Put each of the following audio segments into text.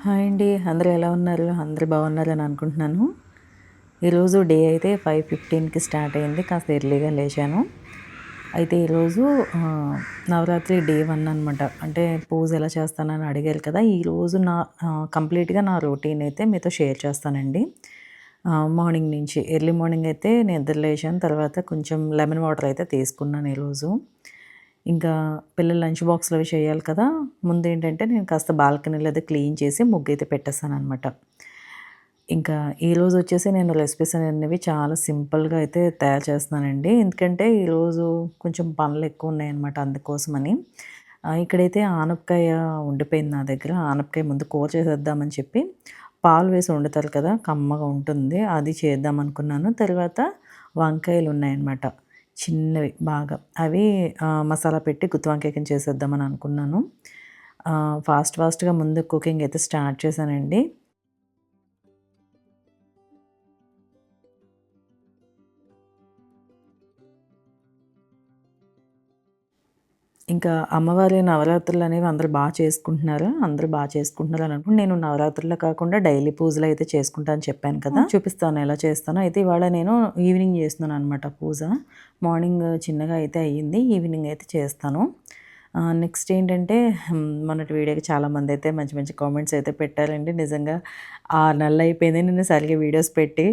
Hi అండి. అందరూ ఎలా ఉన్నారు? అందరూ బాగున్నారని అనుకుంటున్నాను. ఈరోజు డే అయితే 5:15కి స్టార్ట్ అయింది. కాస్త ఎర్లీగా లేచాను. అయితే ఈరోజు నవరాత్రి డే 1 అనమాట. అంటే పూజ ఎలా చేస్తానని అడిగారు కదా! ఈరోజు కంప్లీట్‌గా నా రొటీన్ అయితే మీతో షేర్ చేస్తానండి. మార్నింగ్ నుంచి ఎర్లీ మార్నింగ్ అయితే నిద్ర లేచాను. తర్వాత కొంచెం లెమన్ వాటర్ అయితే తీసుకున్నాను ఈరోజు. ఇంకా పిల్లల లంచ్ బాక్స్‌లు అవి చేయాలి కదా! ముందేంటంటే నేను కాస్త బాల్కనీలో అది క్లీన్ చేసి ముగ్గైతే పెట్టేసాననమాట. ఇంకా ఈరోజొచ్చేసి నేను రెసిపీస్ అనేవి చాలా సింపుల్‌గా అయితే తయారు చేస్తున్నానండి. ఎందుకంటే ఈరోజు కొంచెం పనులెక్కువున్నాయనమాట అందుకోసమని. ఇక్కడైతే ఆనపకాయ ఉండిపోయింది నా దగ్గర. ఆనపకాయ ముందు కూర చేసేద్దామని చెప్పి పాలు వేసి వండుతారు కదా! కమ్మగా ఉంటుంది. అది చేద్దామనుకున్నాను. తర్వాత వంకాయలున్నాయనమాట. చిన్నవి బాగా. అవి మసాలా పెట్టి గుత్తి వంకాయ కింద చేసేద్దామని అనుకున్నాను. ఫాస్ట్‌గా ముందు కుకింగ్ అయితే స్టార్ట్ చేశానండి. ఇంకా అమ్మవారి నవరాత్రులనేవి అందరూ చేసుకుంటున్నారు. అందరూ చేసుకుంటున్నారని అనుకుంటే, నేను నవరాత్రుల్లో కాకుండా డైలీ పూజలయితే చేసుకుంటా అని చెప్పాను కదా! చూపిస్తాను ఎలా చేస్తానో. అయితే ఇవాళ నేను ఈవినింగ్ చేస్తున్నాననమాట పూజ. మార్నింగ్ చిన్నగా అయితే అయ్యింది. ఈవినింగ్ అయితే చేస్తాను. నెక్స్ట్ ఏంటంటే మొన్నటి వీడియోకి చాలామందయితే మంచి మంచి కామెంట్స్ అయితే పెట్టారండి. నిజంగా 6 నెలలయిపోయింది నేను సరిగ్గా వీడియోస్ పెట్టి.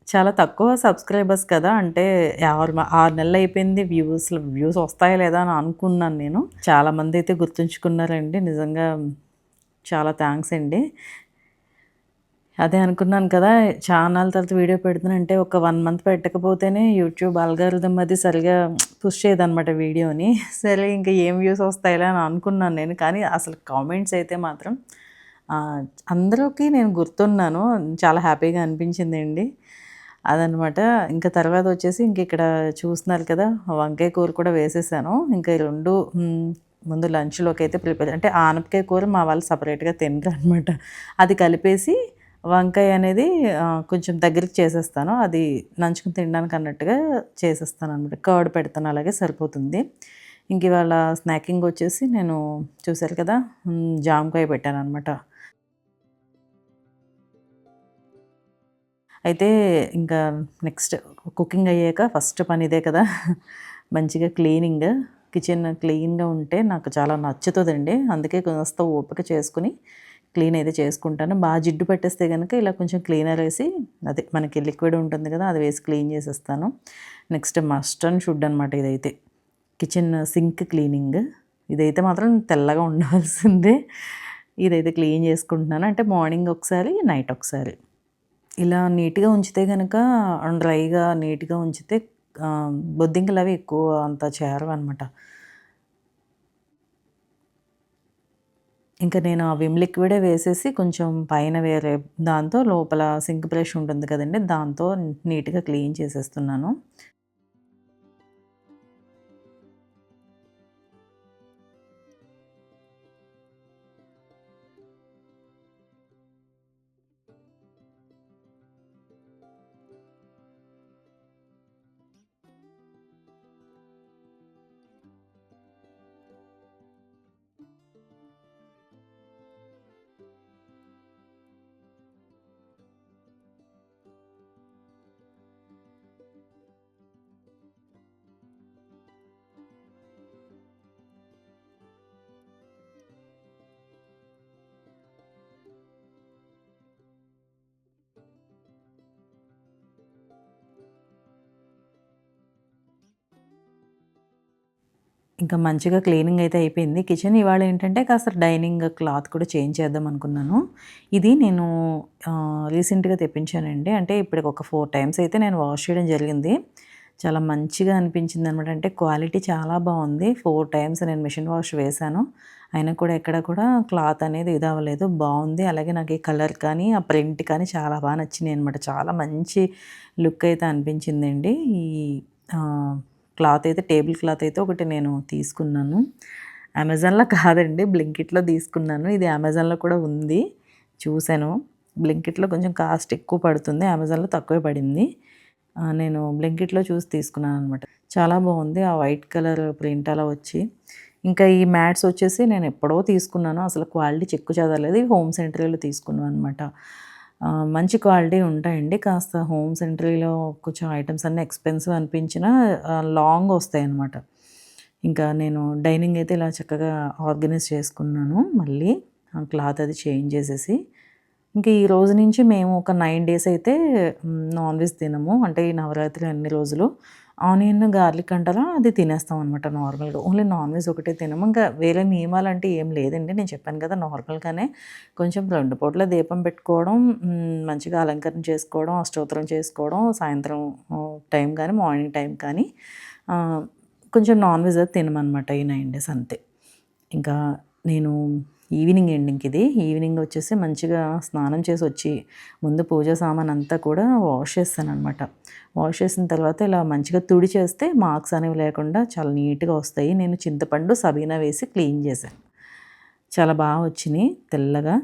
చాలా తక్కువ సబ్స్క్రైబర్స్ కదా! అంటే 6 నెలలయిపోయింది. వ్యూస్ వస్తాయా లేదా అని అనుకున్నాను నేను. చాలామందయితే గుర్తుంచుకున్నారండి. నిజంగా చాలా థాంక్స్ అండి. అదే అనుకున్నాను కదా! చాన్నాళ్ళ తర్వాత వీడియో పెడుతున్నానంటే ఒక 1 మంత్ పెట్టకపోతేనే యూట్యూబ్ అల్గారిథం అది సరిగ్గా పుష్ చేయదనమాట వీడియోని. సరే ఇంక ఏం వ్యూస్ వస్తాయిలే అని అనుకున్నాను నేను. కానీ అసలు కామెంట్స్ అయితే మాత్రం ఆహ్, అందరికి నేను గుర్తున్నాను. చాలా హ్యాపీగా అనిపించిందండి. అదనమాట. ఇంకా తర్వాతొచ్చేసి ఇంకిక్కడ చూస్తున్నారు కదా! వంకాయ కూర కూడా వేసేసాను. ఇంకా ఈ 2 ముందు లంచ్‌లోకైతే ప్రిపేర్ అంటే ఆనపకాయ కూర మా వాళ్ళు సెపరేట్‌గా తినరనమాట. అది కలిపేసి వంకాయ అనేది కొంచెం దగ్గరికి చేసేస్తాను. అది నంచుకొని తినడానికి అన్నట్టుగా చేసేస్తాననమాట. కర్డ్ పెడతాను అలాగే సరిపోతుంది. ఇంకివాళ స్నాకింగొచ్చేసి నేను చూసారు కదా! జామకాయ పెట్టాననమాట. అయితే ఇంకా నెక్స్ట్ కుకింగ్ అయ్యాక ఫస్ట్ పని ఇదే కదా! మంచిగా క్లీనింగ్. కిచెన్ క్లీన్‌గా ఉంటే నాకు చాలా నచ్చుతదండి. అందుకే కాస్త ఓపిక చేసుకొని క్లీన్ అయితే చేసుకుంటాను. జిడ్డు పట్టేస్తే గనక ఇలా కొంచెం క్లీనర్ ఏసి అదే మనకి లిక్విడ్ ఉంటుంది కదా! అది వేసి క్లీన్ చేసేస్తాను. నెక్స్ట్ మస్ట్ అండ్ షుడ్ అనమాట ఇదైతే. Kitchen sync cleaning. ఇదైతే మాత్రం తెల్లగా ఉండాల్సిందే. ఇదైతే క్లీన్ చేసుకుంటున్నాను. అంటే మార్నింగ్ ఒకసారి, నైట్ ఒకసారి. ఇలా నీట్‌గా ఉంచితే గనక డ్రైగా నీట్‌గా ఉంచితే బొద్దింకలవి ఎక్కువ అంత చేరవనమాట. ఇంక నేను ఆ విమ్ లిక్విడే వేసేసి కొంచెం పైన వేరే దాంతో లోపల సింక్ బ్రష్ ఉంటుంది కదండీ! దాంతో నీట్‌గా క్లీన్ చేసేస్తున్నాను. ఇంకా మంచిగా క్లీనింగ్ అయితే అయిపోయింది కిచెన్. ఇవాళ ఏంటంటే కాస్త డైనింగ్ క్లాత్ కూడా చేంజ్ చేద్దాం అనుకున్నాను. ఇది నేను రీసెంట్‌గా తెప్పించానండి. అంటే ఇప్పటికి ఒక 4 టైమ్స్ అయితే నేను వాష్ చేయడం జరిగింది. చాలా మంచిగా అనిపించిందనమాట. అంటే క్వాలిటీ చాలా బావుంది. 4 టైమ్స్ నేను మిషన్ వాష్ వేశాను. అయినా కూడా ఎక్కడ కూడా క్లాత్ అనేది ఇదవ్వలేదు. బావుంది. అలాగే నాకు ఈ కలర్ కానీ, ఆ ప్రింట్ కానీ చాలా నచ్చినాయనమాట. చాలా మంచి లుక్ అయితే అనిపించిందండి. ఈ ఆహ్ క్లాత్ అయితే టేబుల్ క్లాత్ అయితే ఒకటి నేను తీసుకున్నాను. అమెజాన్‌లో కాదండి బ్లింకిట్‌లో తీసుకున్నాను. ఇది అమెజాన్‌లో కూడా ఉంది. చూసాను. బ్లింకిట్‌లో కొంచెం కాస్ట్ ఎక్కువ పడుతుంది. అమెజాన్‌లో తక్కువే పడింది. నేను బ్లింకిట్‌లో చూసి తీసుకున్నాననమాట. చాలా బావుంది. ఆ వైట్ కలర్ ప్రింట్ అలా వచ్చి, ఇంకా ఈ మ్యాట్స్ వచ్చేసి నేను ఎప్పుడో తీసుకున్నాను. అసలు క్వాలిటీ చెక్కు చెదరలేదు. హోమ్ సెంట్రీలో తీసుకున్నాను అనమాట. మంచి క్వాలిటీ ఉంటాయండి. కాస్త హోమ్ సెంట్రీలో కొంచెం ఐటెమ్స్ అన్నీ ఎక్స్‌పెన్సివ్ అనిపించినా లాంగ్ వస్తాయన్నమాట. ఇంకా నేను డైనింగ్ అయితే ఇలా చక్కగా ఆర్గనైజ్ చేసుకున్నాను. మళ్ళీ క్లాత్ అది చేంజ్ చేసేసి ఇంక ఈ రోజు నుంచి మేము ఒక 9 డేస్ అయితే నాన్ వెజ్ తినము. అంటే ఈ నవరాత్రి అన్ని రోజులు. ఆనియన్, గార్లిక్ అంటారా అది తినేస్తాం అనమాట నార్మల్‌గా. ఓన్లీ నాన్ వెజ్ ఒకటే తినము. ఇంకా వేరే నియమాలంటే ఏం లేదండి. నేను చెప్పాను కదా! నార్మల్‌గానే కొంచెం 2 పూటల దీపం పెట్టుకోవడం, మంచిగా అలంకరణ చేసుకోవడం, అష్టోత్తరం చేసుకోవడం, సాయంత్రం టైం కానీ, మార్నింగ్ టైం కానీ ఆహ్, కొంచెం నాన్ వెజ్ అది తినమనమాట ఈ 9 డేస్ అంతే. ఇంకా నేను ఈవినింగ్ అండి ఇంకిది. ఈవినింగ్ వచ్చేసి మంచిగా స్నానం చేసొచ్చి, ముందు పూజా సామానంతా కూడా వాష్ చేస్తాననమాట. వాష్ చేసిన తర్వాత ఇలా మంచిగా తుడిచేస్తే మార్క్స్ అనేవి లేకుండా చాలా నీట్‌గా వస్తాయి. నేను చింతపండు, సబీనా వేసి క్లీన్ చేశాను. చాలా వచ్చినియి తెల్లగా.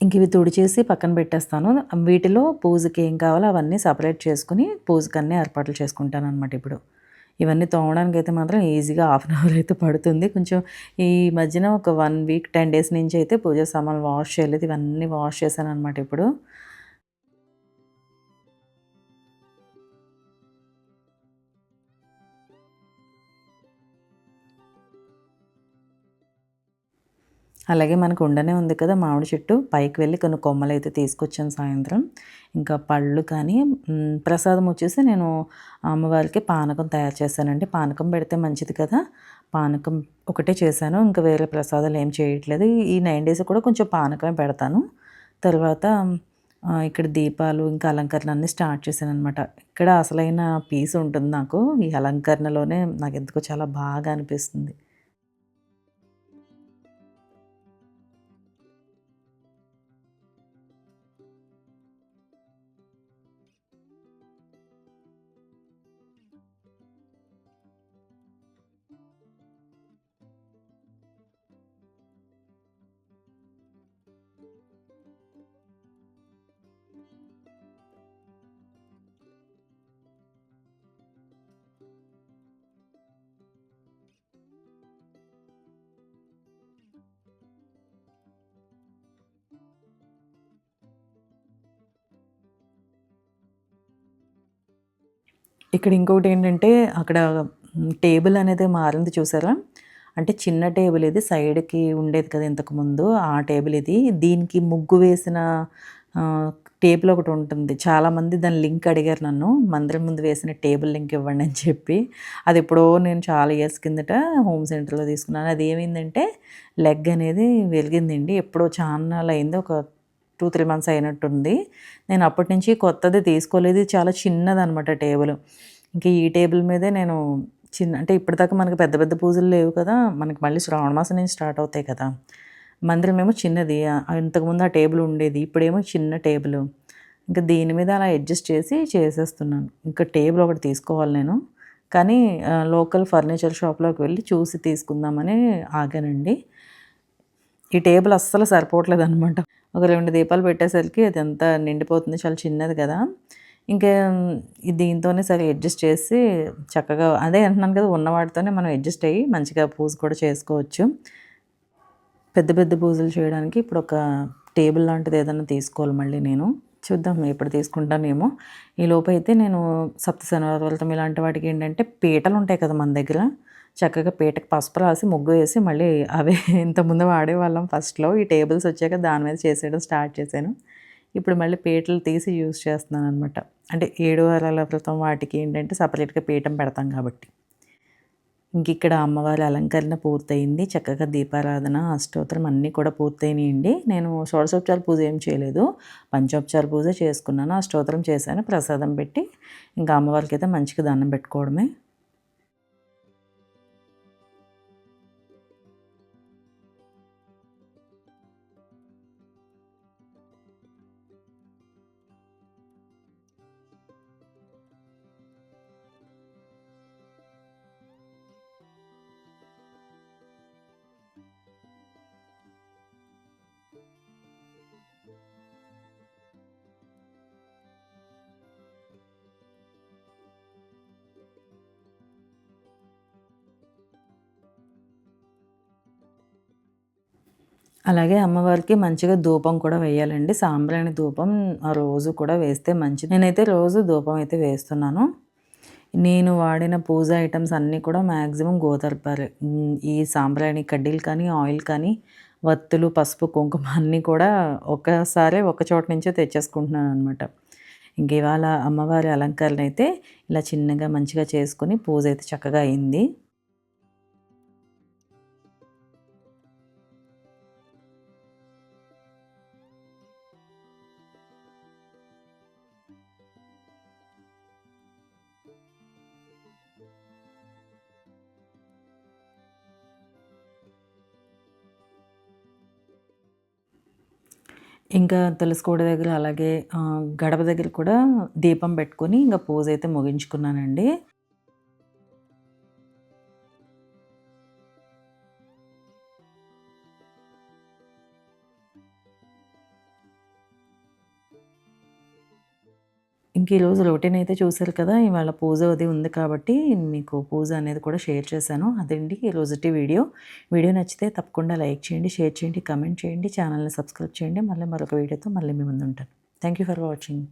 ఇంక ఇవి తుడిచేసి పక్కన పెట్టేస్తాను. వీటిలో పూజకి ఏం కావాలో అవన్నీ సెపరేట్ చేసుకొని, పూజకన్నీ ఏర్పాట్లు చేసుకుంటాననమాట ఇప్పుడు. ఇవన్నీ తోమడానికైతే మాత్రం ఈజీగా హాఫ్ అన్ అవర్ అయితే పడుతుంది. కొంచెం ఈ మధ్యన ఒక 1 వీక్, 10 డేస్ నుంచి అయితే పూజ సామాన్లు వాష్ చేయలేదు. ఇవన్నీ వాష్ చేశాననమాట ఇప్పుడు. అలాగే మనకు ఉండనే ఉంది కదా మామిడి చెట్టు. పైకి వెళ్ళి కొన్ని కొమ్మలైతే తీసుకొచ్చాను సాయంత్రం. ఇంకా పళ్ళు కానీ ప్రసాదం వచ్చేసి నేను అమ్మవారికి పానకం తయారు చేశానండి. పానకం పెడితే మంచిది కదా! పానకం ఒకటే చేశాను. ఇంకా వేరే ప్రసాదాలు ఏం చేయట్లేదు. ఈ 9 డేస్ కూడా కొంచెం పానకమే పెడతాను. తర్వాత ఇక్కడ దీపాలు ఇంకా అలంకరణ అన్నీ స్టార్ట్ చేశాననమాట. ఇక్కడ అసలైన పీస్ ఉంటుంది నాకు. ఈ అలంకరణలోనే నాకెందుకో చాలా బాగా అనిపిస్తుంది. ఇక్కడ ఇంకొకటేంటంటే అక్కడ టేబుల్ అనేది మారింది చూసారా? అంటే చిన్న టేబుల్ ఇది సైడ్‌కి ఉండేది కదా ఇంతకుముందు. ఆ టేబుల్ ఇది. దీనికి ముగ్గు వేసిన ఆహ్, టేబుల్ ఒకటుంటుంది. చాలామంది దాని లింక్ అడిగారు నన్ను. మందిరం ముందు వేసిన టేబుల్ లింక్ ఇవ్వండి అని చెప్పి. అదెప్పుడో నేను చాలా ఇయర్స్ కిందట హోమ్ సెంటర్‌లో తీసుకున్నాను. అదేమైందంటే లెగ్ అనేది వెలిగిందండి. ఎప్పుడో చాన్నాళ్ళయింది. ఒక 2, 3 మంత్స్ అయినట్టుంది. నేను అప్పటి నుంచి కొత్తది తీసుకోలేదు. ఇది చాలా చిన్నదనమాట టేబుల్. ఇంక ఈ టేబుల్ మీదే నేను అంటే ఇప్పటిదాకా మనకి పెద్ద పెద్ద పూజలు లేవు కదా! మనకి మళ్ళీ శ్రావణ మాసం నుంచి స్టార్ట్ అవుతాయి కదా! మందిరమేమో చిన్నది. ఇంతకుముందు ఆ టేబుల్ ఉండేది. ఇప్పుడేమో చిన్న టేబులు. ఇంక దీని మీద అలా అడ్జస్ట్ చేసి చేసేస్తున్నాను. ఇంకా టేబుల్ ఒకటి తీసుకోవాలి నేను. కానీ లోకల్ ఫర్నిచర్ షాప్‌లోకి వెళ్లి చూసి తీసుకుందామని ఆగానండి. ఈ టేబుల్ అస్సలు సరిపోవట్లేదనమాట. ఒక 2 దీపాలు పెట్టేసరికి అదంతా నిండిపోతుంది. చాలా చిన్నది కదా! ఇంకా దీంతోనే సరే అడ్జస్ట్ చేసి చక్కగా అదే అంటున్నాను కదా! ఉన్న వాటితోనే మనం అడ్జస్ట్ అయ్యి మంచిగా పూజ కూడా చేసుకోవచ్చు. పెద్ద పెద్ద పూజలు చేయడానికి ఇప్పుడొక టేబుల్ లాంటిది ఏదన్నా తీసుకోవాలి మళ్ళీ నేను. చూద్దాం ఎప్పుడు తీసుకుంటానేమో. ఈలోపైతే నేను సప్త శనివార వ్రతం ఇలాంటి వాటికి ఏంటంటే పీటలుంటాయి కదా మన దగ్గర. చక్కగా పీటకి పసుపు రాసి, ముగ్గు వేసి మళ్ళీ అవే ఇంతకుముందు వాడేవాళ్ళం ఫస్ట్‌లో. ఈ టేబుల్స్ వచ్చాక దాని మీద చేసేయడం స్టార్ట్ చేశాను. ఇప్పుడు మళ్ళీ పీటలు తీసి యూజ్ చేస్తున్నాననమాట. అంటే 7 వారాల వ్రతం వాటికి ఏంటంటే సెపరేట్‌గా పీఠం పెడతాం కాబట్టి. ఇంకిక్కడ అమ్మవారి అలంకరణ పూర్తయింది. చక్కగా దీపారాధన, అష్టోత్తరం అన్నీ కూడా పూర్తయినియండి. నేను షోడశోపచార పూజ ఏం చేయలేదు. పంచోపచార పూజ చేసుకున్నాను. అష్టోత్తరం చేశాను. ప్రసాదం పెట్టి ఇంకా అమ్మవారికైతే మంచిగా దండం పెట్టుకోవడమే. అలాగే అమ్మవారికి మంచిగా ధూపం కూడా వేయాలండి. సాంబ్రాణి ధూపం రోజు కూడా వేస్తే మంచిది. నేనైతే రోజు ధూపం అయితే వేస్తున్నాను. నేను వాడిన పూజ ఐటెమ్స్ అన్నీ కూడా మ్యాక్సిమం గోతర్పారే. ఈ సాంబ్రాణి కడ్డీలు కానీ, ఆయిల్ కానీ, వత్తులు, పసుపు, కుంకుమ అన్నీ కూడా ఒక్కసారే ఒక చోట నుంచే తెచ్చేసుకుంటున్నాననమాట. ఇంక ఇవాళ అమ్మవారి అలంకరణ అయితే ఇలా చిన్నగా మంచిగా చేసుకొని పూజ అయితే చక్కగా అయింది. ఇంకా తులసి కోట దగ్గర అలాగే గడప దగ్గర కూడా దీపం పెట్టుకొని ఇంక పూజ అయితే ముగించుకున్నానండి. ఇంక ఈరోజు రొటీన్ అయితే చూసారు కదా! ఇవాళ పూజ అది ఉంది కాబట్టి మీకు పూజ అనేది కూడా షేర్ చేశాను. అదండి ఈరోజుటి వీడియో. వీడియో నచ్చితే తప్పకుండా లైక్ చేయండి, షేర్ చేయండి, కామెంట్ చేయండి, ఛానల్‌ని సబ్స్క్రైబ్ చేయండి. మళ్ళీ మరొక వీడియోతో మళ్ళీ మీ ముందుంటాను. Thank you for watching.